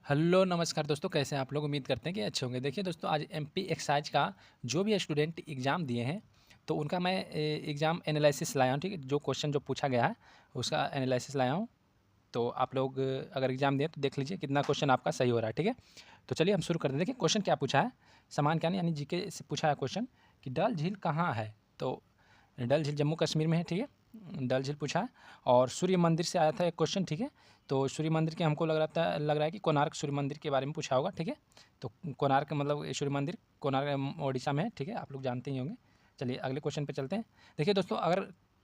Hello नमस्कार दोस्तों, कैसे हैं आप लोग। उम्मीद करते हैं कि अच्छे होंगे। देखिए दोस्तों, आज एमपी एक्साइज का जो भी स्टूडेंट एग्ज़ाम दिए हैं तो उनका मैं एग्ज़ाम एनालिसिस लाया हूँ। ठीक है, जो क्वेश्चन जो पूछा गया है उसका एनालिसिस लाया हूँ। तो आप लोग अगर एग्ज़ाम दिए तो देख लीजिए कितना क्वेश्चन आपका सही हो रहा है। ठीक है, तो चलिए हम शुरू करते हैं। देखिए क्वेश्चन क्या पूछा है, समान ज्ञान यानी जीके से पूछा है क्वेश्चन कि डल झील कहाँ है। तो डल झील जम्मू कश्मीर में है। ठीक है, डल झील पूछा है। और सूर्य मंदिर से आया था एक क्वेश्चन। ठीक है, तो सूर्य मंदिर के हमको लग रहा है कि कोणार्क सूर्य मंदिर के बारे में पूछा होगा। ठीक है, तो कोणार्क मतलब सूर्य मंदिर कोणार्क उड़ीसा में है। ठीक है, आप लोग जानते ही होंगे। चलिए अगले क्वेश्चन पे चलते हैं। देखिए दोस्तों, अगर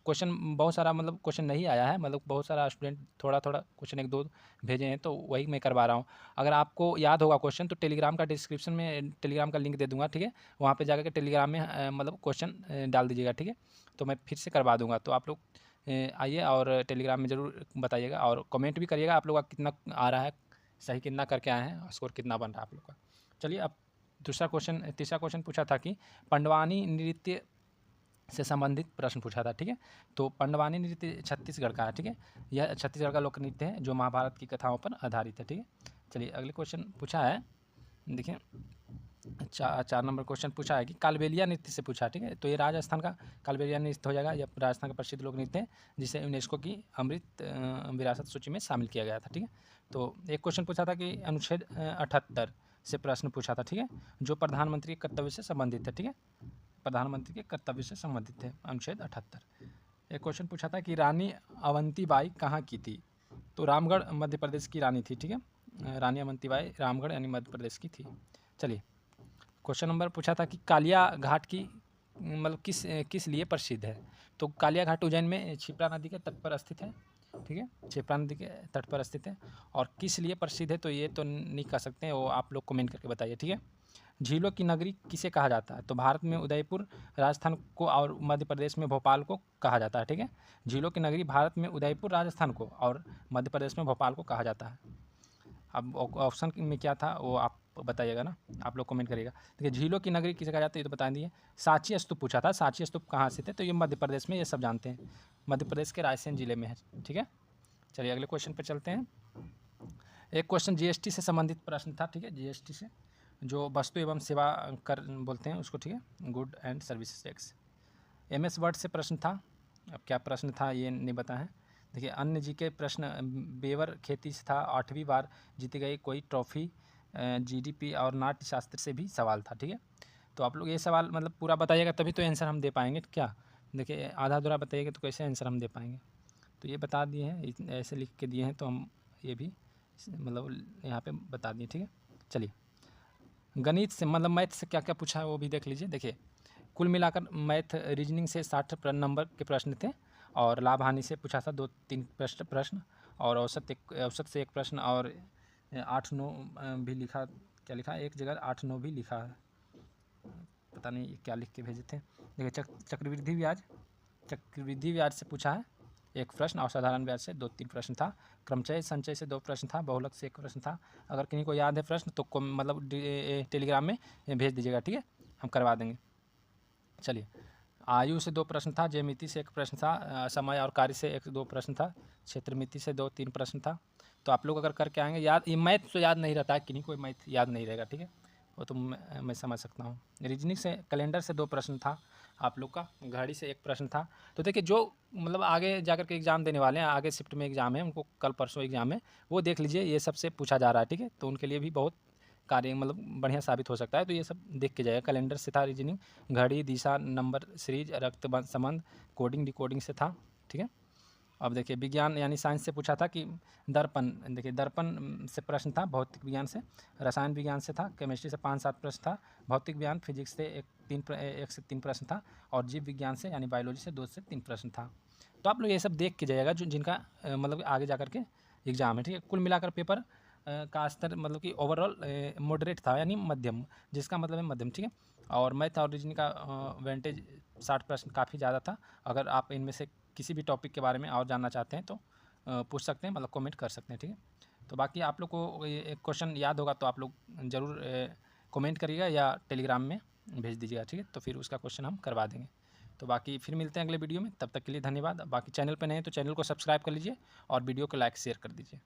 क्वेश्चन बहुत सारा मतलब क्वेश्चन नहीं आया है, मतलब बहुत सारा स्टूडेंट थोड़ा थोड़ा क्वेश्चन एक दो भेजे हैं, तो वही मैं करवा रहा हूँ। अगर आपको याद होगा क्वेश्चन तो टेलीग्राम का डिस्क्रिप्शन में टेलीग्राम का लिंक दे दूंगा। ठीक है, वहाँ पे जाकर के टेलीग्राम में मतलब क्वेश्चन डाल दीजिएगा। ठीक है, तो मैं फिर से करवा दूंगा। तो आप लोग आइए और टेलीग्राम में ज़रूर बताइएगा और कमेंट भी करिएगा आप लोग का कितना आ रहा है, सही कितना करके आए हैं, स्कोर कितना बन रहा है आप लोग का। चलिए अब तीसरा क्वेश्चन पूछा था कि पंडवानी नृत्य से संबंधित प्रश्न पूछा था। ठीक है, तो पंडवानी नृत्य छत्तीसगढ़ का है। ठीक है, यह छत्तीसगढ़ का लोक नृत्य है जो महाभारत की कथाओं पर आधारित है। ठीक है, चलिए अगले क्वेश्चन पूछा है। देखिए 4 नंबर क्वेश्चन पूछा है कि कालबेलिया नृत्य से पूछा है। ठीक है, तो ये राजस्थान का कालबेलिया नृत्य हो जाएगा। यह राजस्थान का प्रसिद्ध लोक नृत्य है जिसे यूनेस्को की अमृत विरासत सूची में शामिल किया गया था। ठीक है, तो एक क्वेश्चन पूछा था कि अनुच्छेद 78 से प्रश्न पूछा था। ठीक है, जो प्रधानमंत्री के कर्तव्य से संबंधित है। ठीक है, प्रधानमंत्री के कर्तव्य से संबंधित है अनुच्छेद 78। एक क्वेश्चन पूछा था कि रानी अवंतीबाई कहाँ की थी। तो रामगढ़ मध्य प्रदेश की रानी थी। ठीक है, रानी अवंतीबाई रामगढ़ यानी मध्य प्रदेश की थी। चलिए क्वेश्चन नंबर पूछा था कि कालिया घाट की मतलब किस लिए प्रसिद्ध है। तो कालिया घाट उज्जैन में क्षिप्रा नदी के तट पर स्थित है। ठीक है, क्षिप्रा नदी के तट पर स्थित है। और किस लिए प्रसिद्ध है तो ये तो नहीं कह सकते हैं, वो आप लोग कमेंट करके बताइए। ठीक है, झीलों की नगरी किसे कहा जाता है। तो भारत में उदयपुर राजस्थान को और मध्य प्रदेश में भोपाल को कहा जाता है। ठीक है, झीलों की नगरी भारत में उदयपुर राजस्थान को और मध्य प्रदेश में भोपाल को कहा जाता है। अब ऑप्शन में क्या था वो आप बताइएगा ना, आप लोग कमेंट करिएगा। देखिए झीलों की नगरी किसे कहा जाता है ये तो बता दिए। सांची स्तूप पूछा था, सांची स्तूप कहाँ से थे, तो ये मध्य प्रदेश में, ये सब जानते हैं, मध्य प्रदेश के रायसेन जिले में है। ठीक है, चलिए अगले क्वेश्चन पर चलते हैं। एक क्वेश्चन जीएसटी से संबंधित प्रश्न था। ठीक है, जीएसटी से जो वस्तु एवं सेवा कर बोलते हैं उसको। ठीक है, good and services tax. MS word से प्रश्न था। अब क्या प्रश्न था ये नहीं पता है। देखिए अन्य जी के प्रश्न बेवर खेती से था। 8वीं बार जीती गई कोई ट्रॉफी, जीडीपी और नाट्य शास्त्र से भी सवाल था। ठीक है, तो आप लोग ये सवाल मतलब पूरा बताइएगा तभी तो आंसर हम दे पाएंगे। क्या देखिए आधा अधूरा बताइएगा तो कैसे आंसर हम दे पाएंगे। तो ये बता दिए हैं, ऐसे लिख के दिए हैं तो हम ये भी मतलब यहाँ पे बता दिए। ठीक है, चलिए गणित से मतलब मैथ से क्या क्या पूछा है वो भी देख लीजिए। देखिए कुल मिलाकर मैथ रीजनिंग से 60 नंबर के प्रश्न थे। और लाभ हानि से पूछा था 2-3 प्रश्न। और औसत से एक प्रश्न। और 8-9 भी लिखा, क्या लिखा एक जगह 8-9 भी लिखा है, पता नहीं क्या लिख के भेजे थे। देखिए चक्रवृद्धि ब्याज से पूछा है एक प्रश्न। और साधारण ब्याज से 2-3 प्रश्न था। क्रमचय संचय से 2 प्रश्न था। बहुलक से 1 प्रश्न था। अगर किन्हीं को याद है प्रश्न तो मतलब टेलीग्राम में भेज दीजिएगा। ठीक है, हम करवा देंगे। चलिए आयु से 2 प्रश्न था। ज्यामिति से 1 प्रश्न था। समय और कार्य से 1-2 प्रश्न था। क्षेत्रमिति से 2-3 प्रश्न था। तो आप लोग अगर करके आएंगे याद, ये मैथ तो याद नहीं रहता है, किन्हीं को मैथ याद नहीं रहेगा। ठीक है, वो तो मैं समझ सकता हूँ। रीजनिंग से कैलेंडर से 2 प्रश्न था आप लोग का। घड़ी से 1 प्रश्न था। तो देखिए जो मतलब आगे जाकर के एग्ज़ाम देने वाले हैं, आगे शिफ्ट में एग्ज़ाम है उनको, कल परसों एग्ज़ाम है, वो देख लीजिए ये सबसे पूछा जा रहा है। ठीक है, तो उनके लिए भी बहुत कार्य मतलब बढ़िया साबित हो सकता है। तो ये सब देख के जाएगा। कैलेंडर से था रीजनिंग, घड़ी, दिशा, नंबर सीरीज, रक्त संबंध, कोडिंग डिकोडिंग से था। ठीक है, अब देखिए विज्ञान यानी साइंस से पूछा था कि दर्पण। देखिए दर्पण से प्रश्न था। भौतिक विज्ञान से, रसायन विज्ञान से था। केमिस्ट्री से 5-7 प्रश्न था। भौतिक विज्ञान फिजिक्स से 1 से 3 प्रश्न था। और जीव विज्ञान से यानी बायोलॉजी से 2 से 3 प्रश्न था। तो आप लोग ये सब देख के जाइएगा जो जिनका मतलब आगे जा कर के एग्ज़ाम है। ठीक है, कुल मिलाकर पेपर का स्तर मतलब कि ओवरऑल मॉडरेट था यानी मध्यम, जिसका मतलब है मध्यम। ठीक है, और मैथ और रीजनिंग का वेंटेज 60 प्रश्न काफ़ी ज़्यादा था। अगर आप इनमें से किसी भी टॉपिक के बारे में और जानना चाहते हैं तो पूछ सकते हैं, मतलब कमेंट कर सकते हैं। ठीक है, तो बाकी आप लोग को ये क्वेश्चन याद होगा तो आप लोग ज़रूर कमेंट करिएगा या टेलीग्राम में भेज दीजिएगा। ठीक है, तो फिर उसका क्वेश्चन हम करवा देंगे। तो बाकी फिर मिलते हैं अगले वीडियो में, तब तक के लिए धन्यवाद। बाकी चैनल पर नए हैं तो चैनल को सब्सक्राइब कर लीजिए और वीडियो को लाइक शेयर कर दीजिए।